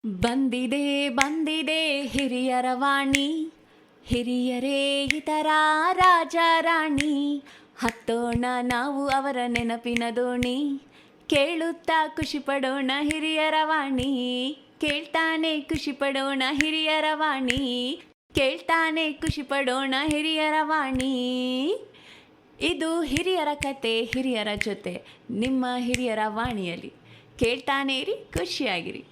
ಬಂದಿದೆ ಹಿರಿಯರ ವಾಣಿ, ಹಿರಿಯರೇ ಇತರ ರಾಜ ರಾಣಿ. ಹತ್ತೋಣ ನಾವು ಅವರ ನೆನಪಿನ ದೋಣಿ, ಕೇಳುತ್ತಾ ಖುಷಿ ಪಡೋಣ ಹಿರಿಯರ ವಾಣಿ. ಕೇಳ್ತಾನೆ ಖುಷಿ ಪಡೋಣ ಹಿರಿಯರ ವಾಣಿ, ಕೇಳ್ತಾನೆ ಖುಷಿ ಪಡೋಣ ಹಿರಿಯರ ವಾಣಿ. ಇದು ಹಿರಿಯರ ಕತೆ ಹಿರಿಯರ ಜೊತೆ ನಿಮ್ಮ ಹಿರಿಯರ ವಾಣಿಯಲ್ಲಿ. ಕೇಳ್ತಾನೆ ಇರಿ, ಖುಷಿಯಾಗಿರಿ.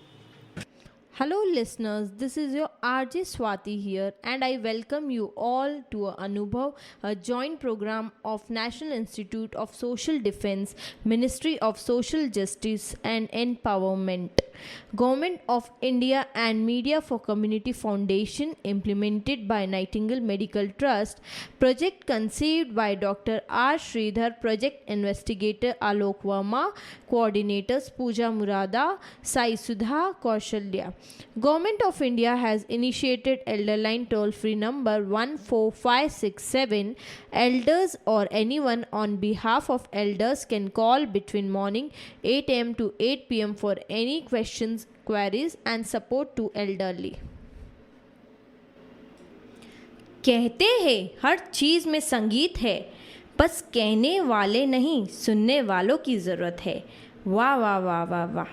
Hello, listeners. This is your RJ Swati here, and I welcome you all to Anubhav, a joint program of National Institute of Social Defense, Ministry of Social Justice and Empowerment, Government of India, and Media for Community Foundation, implemented by Nightingale Medical Trust. Project conceived by Dr. R. Sridhar, Project Investigator Alok Verma, Coordinators Pooja Murada, Sai Sudha Kaushalya. Government of India has initiated Elderline toll-free number 14567. Elders or anyone on behalf of elders can call between morning 8 am to 8 pm for any questions, queries and support to elderly. कहते हैं हर चीज़ में संगीत है, बस कहने वाले नहीं सुनने वालों की ज़रूरत है. वाह वाह वाह वाह वाह.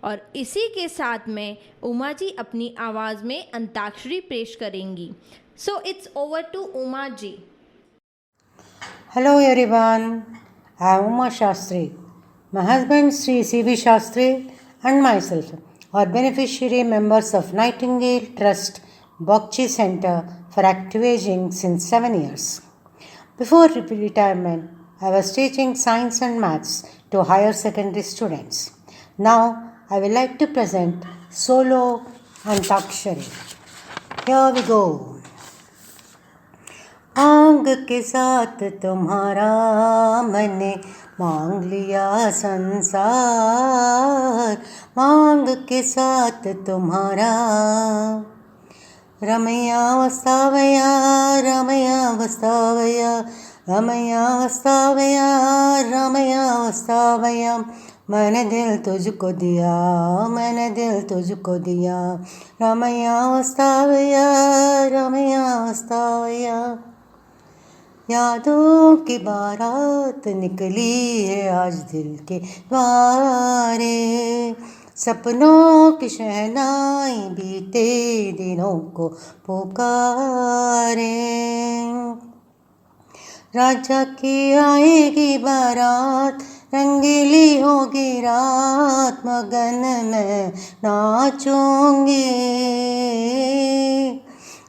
और इसी के साथ में उमा जी अपनी आवाज़ में अंताक्षरी पेश करेंगी. So it's over to Uma ji. Hello everyone, I am Uma Shastri. My husband Sri C.V. Shastri and myself are beneficiary members of Nightingale Trust Bokchi Center for Active Aging since 7 years. Before retirement, I was teaching science and maths to higher secondary students. Now, I would like to present solo Antakshari. Here we go. मांग के साथ तुम्हारा मैंने मांग लिया संसार, मांग के साथ तुम्हारा. रमैया वस्तावया रमैया वस्तावया रमैया वस्तावया रमैया वस्तावया. मैंने दिल तुझको दिया, मैंने दिल तुझको दिया. रमैया वस्तावया रमैया वस्तावया. यादों की बारात निकली है आज दिल के द्वारे, सपनों की शहनाई बीते दिनों को पुकारे. राजा की आएगी बारात, रंगीली होगी रात, मगन में नाचूंगी.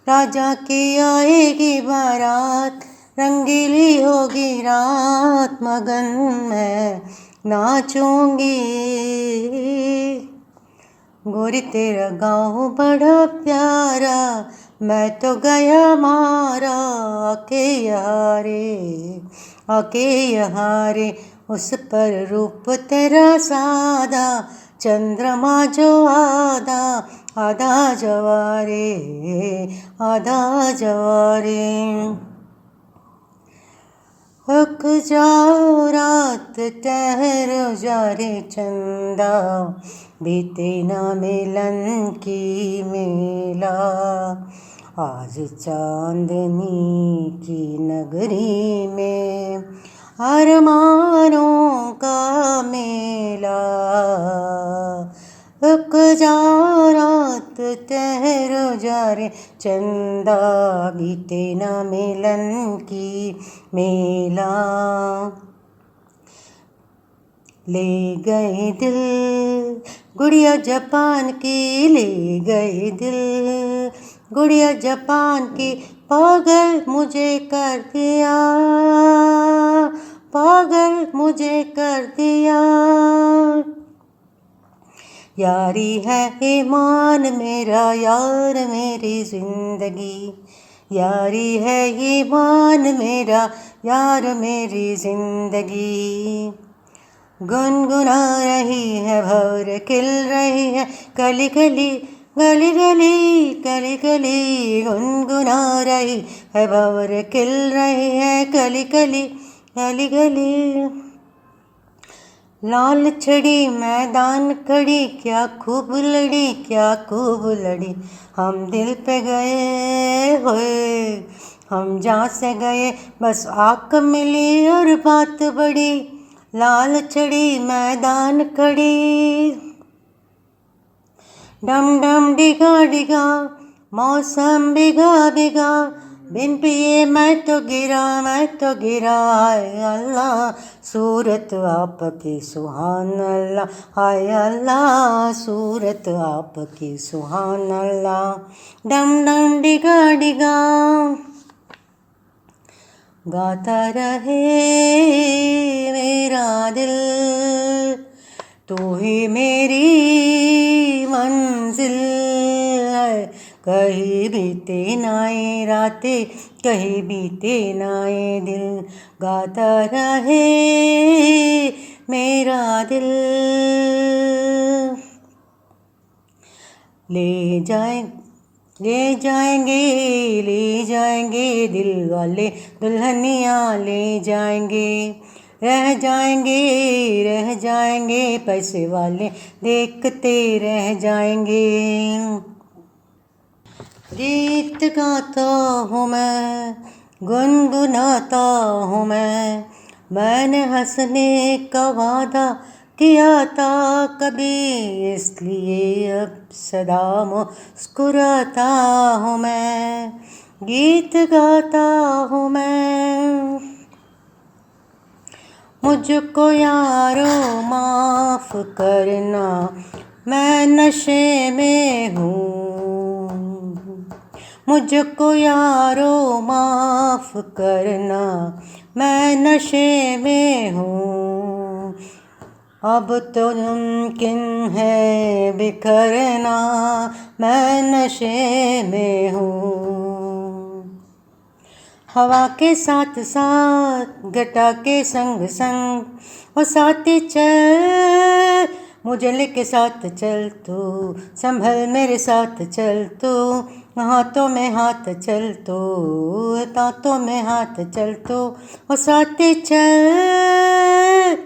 राजा की आएगी बारात, रंगीली होगी रात, मगन में नाचूंगी. गोरी तेरा गाँव बड़ा प्यारा, मैं तो गया मारा. आके यहाँ रे उस पर रूप तेरा सादा, चंद्रमा जो आधा आधा जवारे आधा जवारे. रुक जाओ रात ठहरो जा रे चंदा, बीते ना मिलन की मेला. आज चांदनी की नगरी में अरमानों का मेला. रुक जाओ रात ठहरो जा रे चंदा, बीते ना मिलन की मेला. ले गए दिल गुड़िया जापान की, ले गए दिल गुड़िया जापान की. पागल मुझे कर दिया, पागल मुझे कर दिया. यारी है ईमान मेरा यार मेरी जिंदगी, यारी है ईमान मेरा यार मेरी जिंदगी. गुनगुना रही है भौर खिल रही है कली कली गली गली कली कली. गुनगुना रही है भौर खिल रही है कली कली गली गली. लाल छड़ी मैदान खड़ी, क्या खूब लड़ी, क्या खूब लड़ी। हम दिल पे गए होए, हम जहाँ से गए बस आँख मिली और बात बड़ी। लाल छड़ी मैदान खड़ी, डम डम डिगा डिगा, मौसम बिगा बिगा। बिन पिए मैं तो गिरा, मैं तो गिरा। हाय अल्लाह सूरत आपकी सुहान अल्लाह, हाय अल्लाह सूरत आपकी सुहान अल्लाह। डम डम डिगा डिगा, गाता रहे मेरा दिल, तू ही मेरी मंजिल है। कहीं बीते ना ये रातें, कहीं बीते ना ये दिन, गाता रहे मेरा दिल। ले जाए ले जाएंगे, ले जाएंगे दिल वाले दुल्हनिया ले जाएंगे। रह जाएंगे पैसे वाले देखते रह जाएंगे। गीत गाता हूँ मैं, गुनगुनाता हूँ मैंने हंसने का वादा किया था कभी, इसलिए अब सदा मुस्कुराता हूँ मैं। गीत गाता हूँ मैं, मुझको यारो माफ़ करना, मैं नशे में हूँ। मुझको यारो माफ़ करना, मैं नशे में हूँ। अब तो मुमकिन है बिखरना, मैं नशे में हूँ। हवा के साथ साथ घटा के संग संग, वो साथी चल मुझे लेके साथ चल तू, संभल मेरे साथ चल तू। हाथों में हाथ चल तू, तातों में हाथ चल तू, वो साथी चल।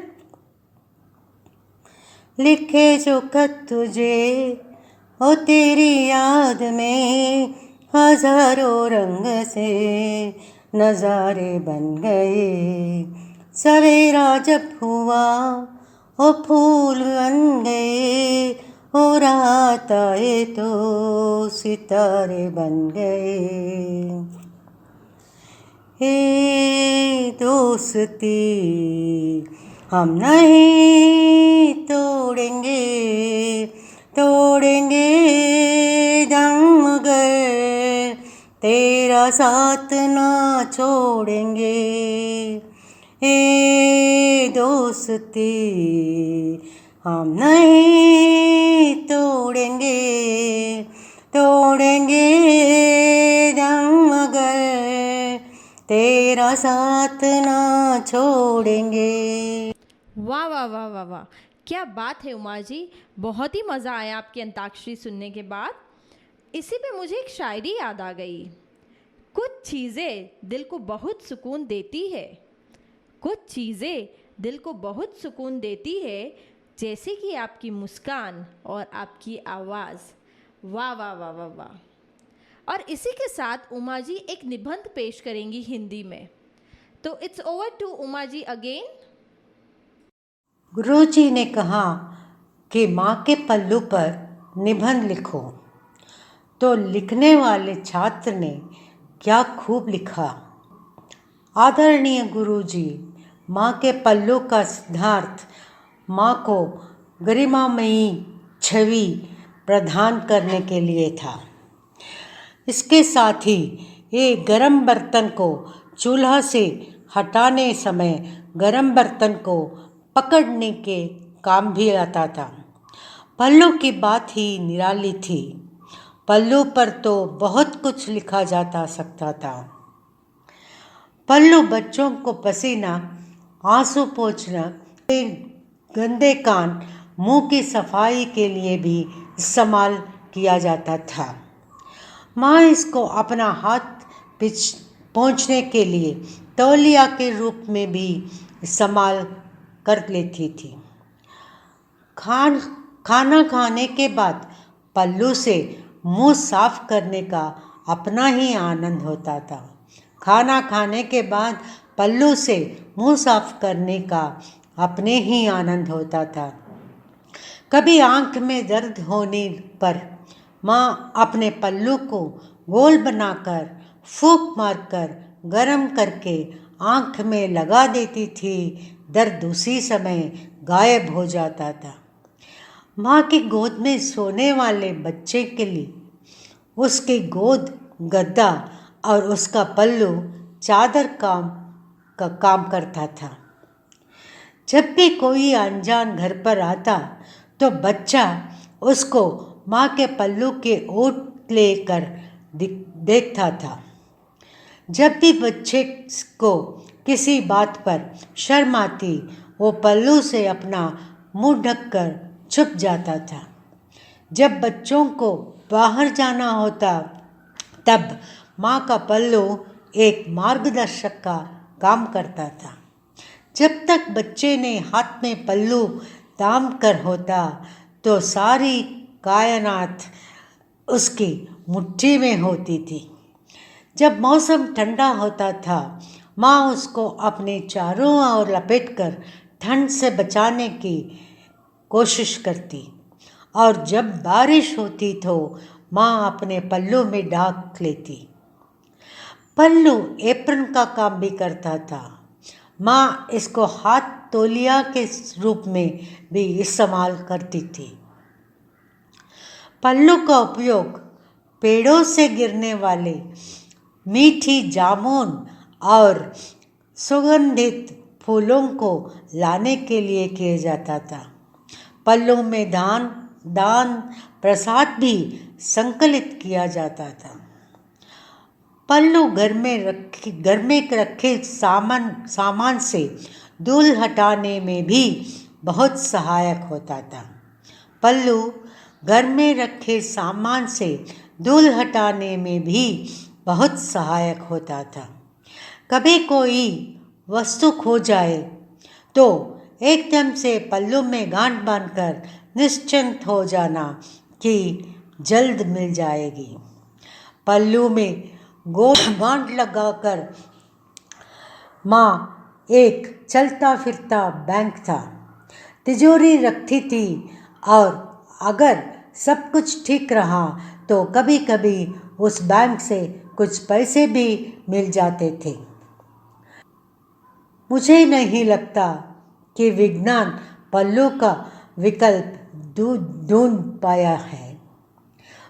लिखे जो खत तुझे ओ तेरी याद में, हजारों रंग से नज़ारे बन गए। सवेरा जब हुआ ओ फूल बन गए, हो रात आए तो सितारे बन गए। हे दोस्ती हम नहीं तोड़ेंगे, तोड़ेंगे दम मगर तेरा साथ ना छोड़ेंगे। हे दोस्ती हम नहीं तोड़ेंगे, तोड़ेंगे दम मगर तेरा साथ ना छोड़ेंगे। वाह वाह वाह वाह वाह, क्या बात है उमा जी, बहुत ही मज़ा आया आपकी अंताक्षरी सुनने के बाद। इसी पे मुझे एक शायरी याद आ गई। कुछ चीज़ें दिल को बहुत सुकून देती है, कुछ चीज़ें दिल को बहुत सुकून देती है, जैसे कि आपकी मुस्कान और आपकी आवाज़। वाह वाह वाह वाह वाह। और इसी के साथ उमा जी एक निबंध पेश करेंगी हिंदी में, तो it's over to Uma ji again. Guruji ने कहा कि माँ के पल्लू पर निबंध लिखो, तो लिखने वाले छात्र ने क्या खूब लिखा। आदरणीय गुरुजी, माँ के पल्लू का सिद्धार्थ माँ को गरिमामयी छवि प्रदान करने के लिए था। इसके साथ ही ये गरम बर्तन को चूल्हा से हटाने समय गरम बर्तन को पकड़ने के काम भी आता था। पल्लू की बात ही निराली थी। पल्लू पर तो बहुत कुछ लिखा जाता सकता था। पल्लू बच्चों को पसीना, आंसू पोंछना, गंदे कान, मुंह की सफाई के लिए भी इस्तेमाल किया जाता था। माँ इसको अपना हाथ पोंछने के लिए तौलिया के रूप में भी इस्तेमाल कर लेती थी। खाना खाने के बाद पल्लू से मुंह साफ करने का अपना ही आनंद होता था। खाना खाने के बाद पल्लू से मुंह साफ करने का अपने ही आनंद होता था। कभी आंख में दर्द होने पर माँ अपने पल्लू को गोल बनाकर फूंक मारकर गर्म करके आंख में लगा देती थी। दर्द उसी समय गायब हो जाता था। माँ की गोद में सोने वाले बच्चे के लिए उसकी गोद गद्दा और उसका पल्लू चादर का काम करता था। जब भी कोई अनजान घर पर आता तो बच्चा उसको माँ के पल्लू के ओट लेकर देखता था। जब भी बच्चे को किसी बात पर शर्म आती वो पल्लू से अपना मुंह ढककर छुप जाता था। जब बच्चों को बाहर जाना होता तब माँ का पल्लू एक मार्गदर्शक का काम करता था। जब तक बच्चे ने हाथ में पल्लू थाम कर होता तो सारी कायनात उसकी मुट्ठी में होती थी। जब मौसम ठंडा होता था माँ उसको अपने चारों ओर लपेटकर ठंड से बचाने की कोशिश करती और जब बारिश होती तो माँ अपने पल्लू में ढाक लेती। पल्लू एप्रन का काम भी करता था। माँ इसको हाथ तौलिया के रूप में भी इस्तेमाल करती थी। पल्लू का उपयोग पेड़ों से गिरने वाले मीठी जामुन और सुगंधित फूलों को लाने के लिए किया जाता था। पल्लू में दान प्रसाद भी संकलित किया जाता था। पल्लू घर में रखे सामान से धूल हटाने में भी बहुत सहायक होता था। पल्लू घर में रखे सामान से धूल हटाने में भी बहुत सहायक होता था। कभी कोई वस्तु खो जाए तो एकदम से पल्लू में गांठ बांधकर निश्चिंत हो जाना कि जल्द मिल जाएगी। पल्लू में गांठ लगाकर माँ एक चलता फिरता बैंक था। तिजोरी रखती थी और अगर सब कुछ ठीक रहा तो कभी कभी उस बैंक से कुछ पैसे भी मिल जाते थे। मुझे नहीं लगता कि विज्ञान पल्लू का विकल्प ढूंढ पाया है।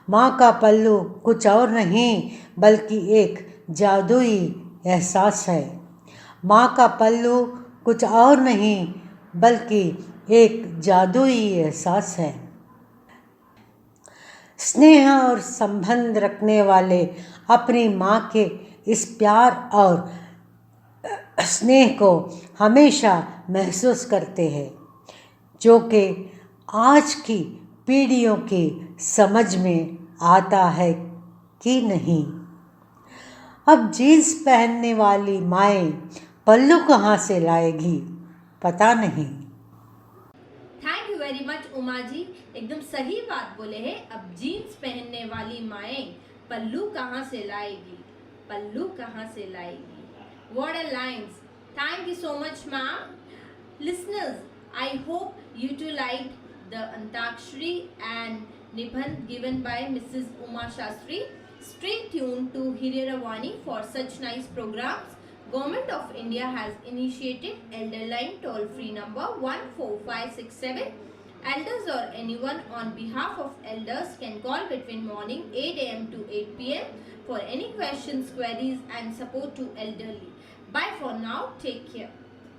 माँ का पल्लू कुछ और नहीं बल्कि एक जादुई एहसास है। माँ का पल्लू कुछ और नहीं बल्कि एक जादुई एहसास है। स्नेह और संबंध रखने वाले अपनी माँ के इस प्यार और स्नेह को हमेशा महसूस करते हैं जो कि आज की पीढ़ियों की समझ में आता है कि नहीं। अब जीन्स पहनने वाली माएँ पल्लू कहाँ से लाएगी पता नहीं। Thank you very much Uma ji, एकदम सही बात बोले हैं। अब जीन्स पहनने वाली माएँ पल्लू कहाँ से लाएगी, पल्लू कहाँ से लाएगी। What a lines! Thank you so much, ma'am. Listeners, I hope you too liked the Antakshari and Nibandh given by Mrs. Uma Shastri. Stay tuned to Hiriyaravani for such nice programs. Government of India has initiated Elder Line toll-free number 14567. Elders or anyone on behalf of elders can call between morning 8 a.m. to 8 p.m. for any questions, queries and support to elderly. Bye for now. Take care.